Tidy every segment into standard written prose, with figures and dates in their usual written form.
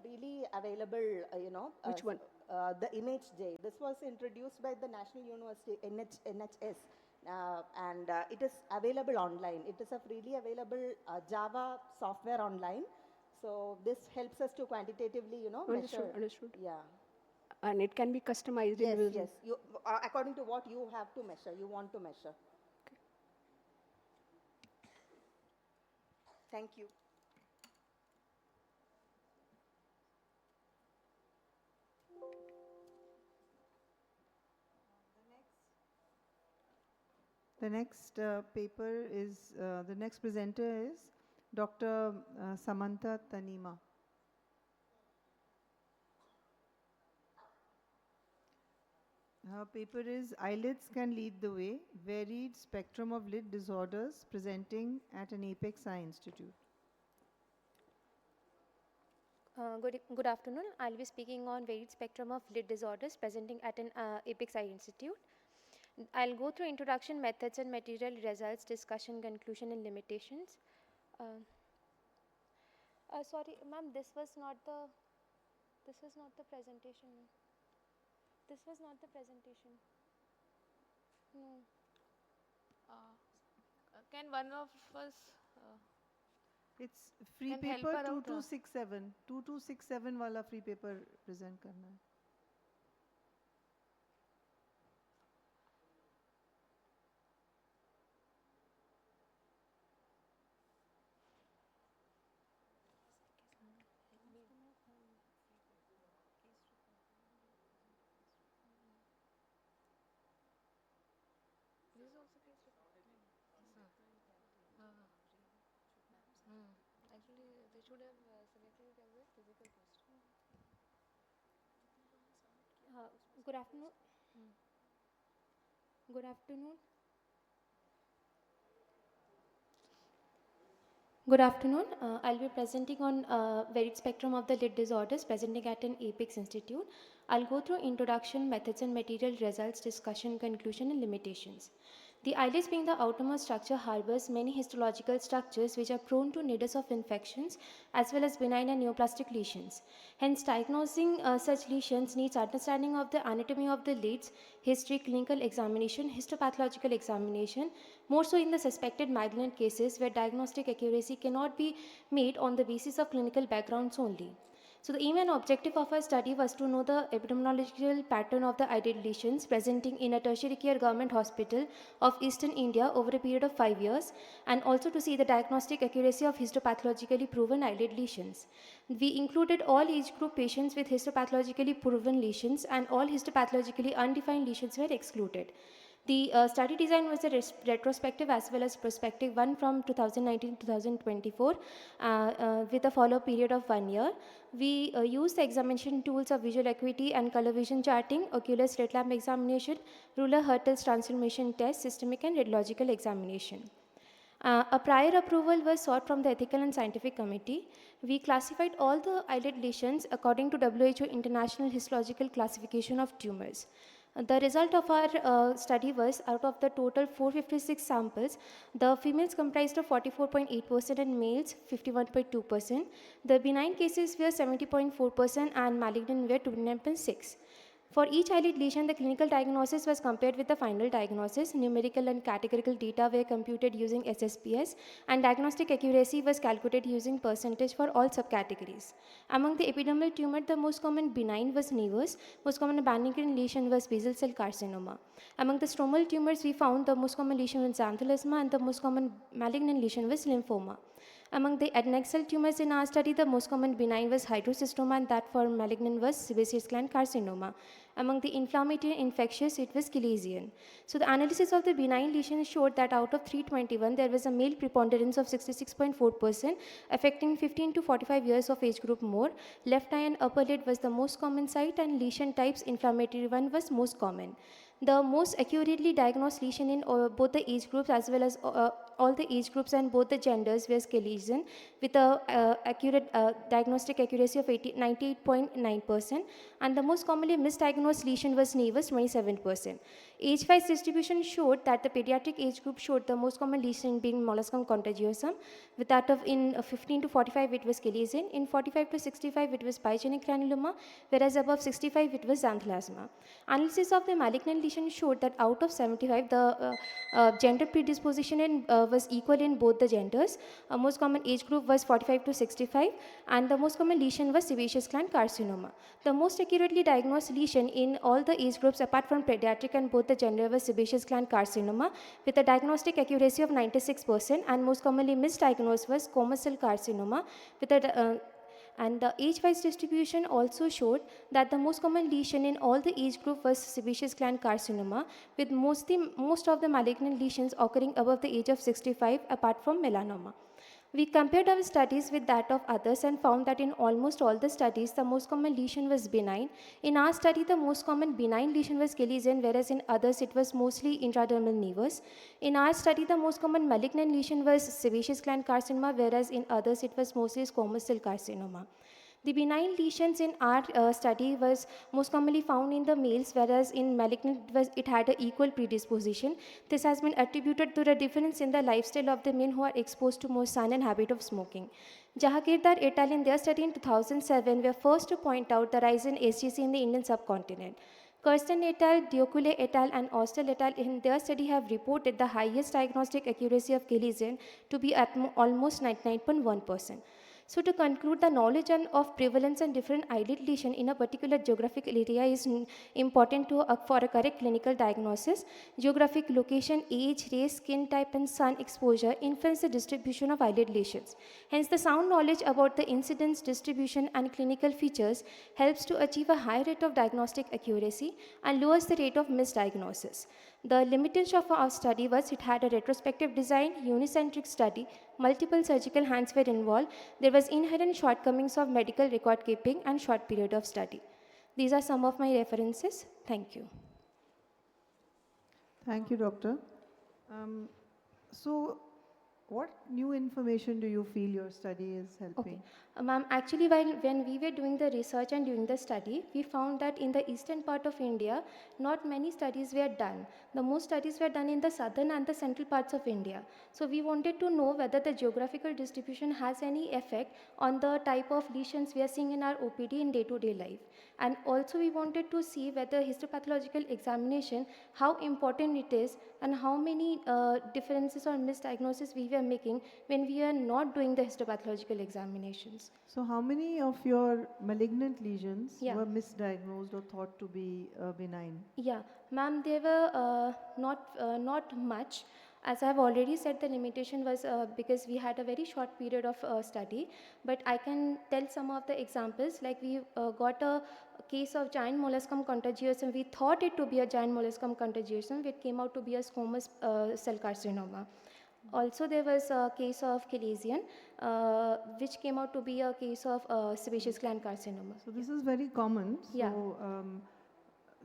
freely available, Which one? The Image J. This was introduced by the National University, NHS, and it is available online. It is a freely available Java software online. So this helps us to quantitatively, Understood, measure. understood. Yeah. And it can be customized Yes, individually. yes. You, according to what you have to measure, you want to measure. Okay. Thank you. The next paper is, the next presenter is Dr. Samanta Taneema. Her paper is Eyelids Can Lead the Way, Varied Spectrum of Lid Disorders Presenting at an Apex Eye Institute. Good afternoon. I'll be speaking on varied spectrum of lid disorders presenting at an Apex Eye Institute. I'll go through introduction, methods and material, results, discussion, conclusion and limitations. Sorry, ma'am, this was not the presentation. This was not the presentation. No. Can one of us It's free Can help paper her out, 2267. 2267 वाला free paper present करना है. this is also case recorded? Actually, they should have selected it as a physical question. Good afternoon. Good afternoon. Good afternoon. I'll be presenting on varied spectrum of the lid disorders presenting at an Apex Institute. I'll go through introduction, methods and material, results, discussion, conclusion and limitations. The eyelids being the outermost structure harbors many histological structures which are prone to nidus of infections as well as benign and neoplastic lesions. Hence, diagnosing such lesions needs understanding of the anatomy of the lids, history, clinical examination, histopathological examination, more so in the suspected malignant cases where diagnostic accuracy cannot be made on the basis of clinical backgrounds only. So the aim and objective of our study was to know the epidemiological pattern of the eyelid lesions presenting in a tertiary care government hospital of Eastern India over a period of 5 years, and also to see the diagnostic accuracy of histopathologically proven eyelid lesions. We included all age group patients with histopathologically proven lesions, and all histopathologically undefined lesions were excluded. The study design was a retrospective as well as prospective one from 2019 to 2024 with a follow-up period of 1 year. We used the examination tools of visual acuity and color vision charting, ocular slit lamp examination, ruler Hertel's transformation test, systemic and radiological examination. A prior approval was sought from the Ethical and Scientific Committee. We classified all the eyelid lesions according to WHO International Histological Classification of Tumors. The result of our study was, out of the total 456 samples, the females comprised of 44.8% and males 51.2%. The benign cases were 70.4% and malignant were 29.6%. For each eyelid lesion, the clinical diagnosis was compared with the final diagnosis. Numerical and categorical data were computed using SSPS, and diagnostic accuracy was calculated using percentage for all subcategories. Among the epidermal tumor, the most common benign was nevus, most common benign lesion was basal cell carcinoma. Among the stromal tumors, we found the most common lesion was xanthelasma and the most common malignant lesion was lymphoma. Among the adnexal tumors in our study, the most common benign was hydrocystoma and that for malignant was sebaceous gland carcinoma. Among the inflammatory and infectious, it was chalazion. So the analysis of the benign lesions showed that out of 321, there was a male preponderance of 66.4%, affecting 15 to 45 years of age group more. Left eye and upper lid was the most common site, and lesion types, inflammatory one was most common. The most accurately diagnosed lesion in both the age groups as well as all the age groups and both the genders were lesion with a accurate diagnostic accuracy of 98.9%, and the most commonly misdiagnosed lesion was nevus, 27%. Age-wise distribution showed that the pediatric age group showed the most common lesion being molluscum contagiosum, with that of in 15 to 45 it was chalazion, in 45 to 65 it was pyogenic granuloma, whereas above 65 it was xanthelasma. Analysis of the malignant lesion showed that out of 75, the gender predisposition was equal in both the genders. Most common age group was 45 to 65, and the most common lesion was sebaceous gland carcinoma. The most accurately diagnosed lesion in all the age groups apart from pediatric and both the gender was sebaceous gland carcinoma with a diagnostic accuracy of 96%, and most commonly misdiagnosed was squamous cell carcinoma with a and the age-wise distribution also showed that the most common lesion in all the age group was sebaceous gland carcinoma, with most of the malignant lesions occurring above the age of 65 apart from melanoma. We compared our studies with that of others and found that in almost all the studies, the most common lesion was benign. In our study, the most common benign lesion was chalazion, whereas in others it was mostly intradermal nevus. In our study, the most common malignant lesion was sebaceous gland carcinoma, whereas in others it was mostly squamous cell carcinoma. The benign lesions in our study was most commonly found in the males, whereas in malignant it had an equal predisposition. This has been attributed to the difference in the lifestyle of the men who are exposed to more sun and habit of smoking. Jahagirdar et al. In their study in 2007 were first to point out the rise in SGC in the Indian subcontinent. Kirsten et al., Diokule et al., and Austell et al. In their study have reported the highest diagnostic accuracy of chalazion to be at almost 99.1%. So to conclude, the knowledge of prevalence and different eyelid lesion in a particular geographic area is important for a correct clinical diagnosis. Geographic location, age, race, skin type, and sun exposure influence the distribution of eyelid lesions. Hence, the sound knowledge about the incidence, distribution, and clinical features helps to achieve a high rate of diagnostic accuracy and lowers the rate of misdiagnosis. The limitation of our study was it had a retrospective design, unicentric study, multiple surgical hands were involved, there was inherent shortcomings of medical record keeping and short period of study. These are some of my references. Thank you. Thank you, Doctor. So, what new information do you feel your study is helping? Okay. Ma'am, actually when we were doing the research and doing the study, we found that in the eastern part of India, not many studies were done. The most studies were done in the southern and the central parts of India. So we wanted to know whether the geographical distribution has any effect on the type of lesions we are seeing in our OPD in day-to-day life. And also we wanted to see whether histopathological examination, how important it is and how many differences or misdiagnoses we were making when we are not doing the histopathological examinations. So, how many of your malignant lesions Yeah. were misdiagnosed or thought to be benign? Yeah, ma'am, they were not much. As I have already said, the limitation was because we had a very short period of study. But I can tell some of the examples. Like we got a case of giant molluscum contagiosum. We thought it to be a giant molluscum contagiosum. It came out to be a squamous cell carcinoma. Also, there was a case of chalazion, which came out to be a case of sebaceous gland carcinoma. So, this is very common. Yeah.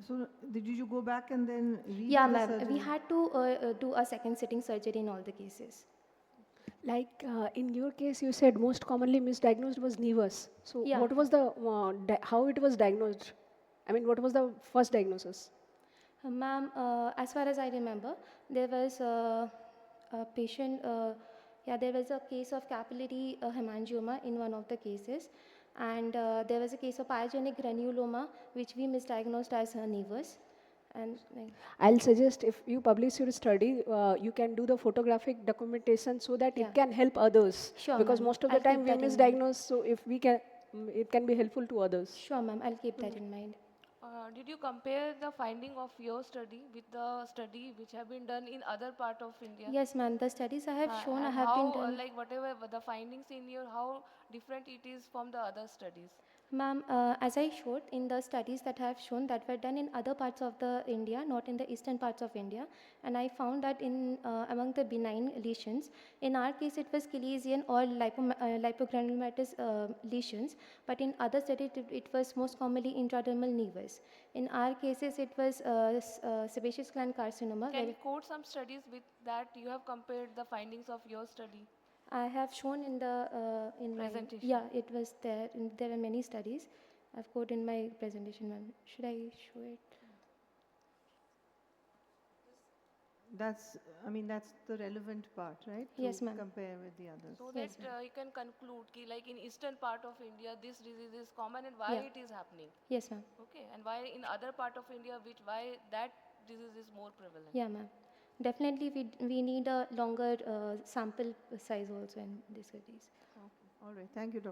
So, did you go back and then read Yeah, the ma'am. surgery? We had to do a second sitting surgery in all the cases. Like in your case, you said most commonly misdiagnosed was nevus. So Yeah. what was the how it was diagnosed? I mean, what was the first diagnosis? Ma'am, as far as I remember, there was a patient, there was a case of capillary hemangioma in one of the cases. And there was a case of pyogenic granuloma, which we misdiagnosed as nevus. And I'll suggest if you publish your study, you can do the photographic documentation so that Yeah. it can help others. Sure, Because ma'am. most of the I'll time keep we that in mind. misdiagnose, so if we can, it can be helpful to others. Sure, ma'am, I'll keep that in mind. Did you compare the finding of your study with the study which have been done in other part of India? Yes, ma'am, the studies I have shown and have been how, done. like whatever the findings in your, how different it is from the other studies? Ma'am, as I showed in the studies that I have shown that were done in other parts of the India, not in the eastern parts of India, and I found that in among the benign lesions, in our case it was Chelizian or lipogranulomatous lesions, but in other studies it was most commonly intradermal nevus. In our cases it was sebaceous gland carcinoma. Can Where you quote some studies with that you have compared the findings of your study? I have shown in the in my Presentation. yeah, it was there. There are many studies. I've quoted in my presentation, ma'am. Should I show it? That's, I mean, that's the relevant part, right? Yes, To ma'am. compare with the others. So Yes, that ma'am. you can conclude ki like in eastern part of India this disease is common and why Yeah. it is happening. Yes, ma'am. Okay, and why in other part of India which why that disease is more prevalent. Yeah, ma'am. Definitely, we need a longer sample size also in these studies. Okay. All right. Thank you, Dr.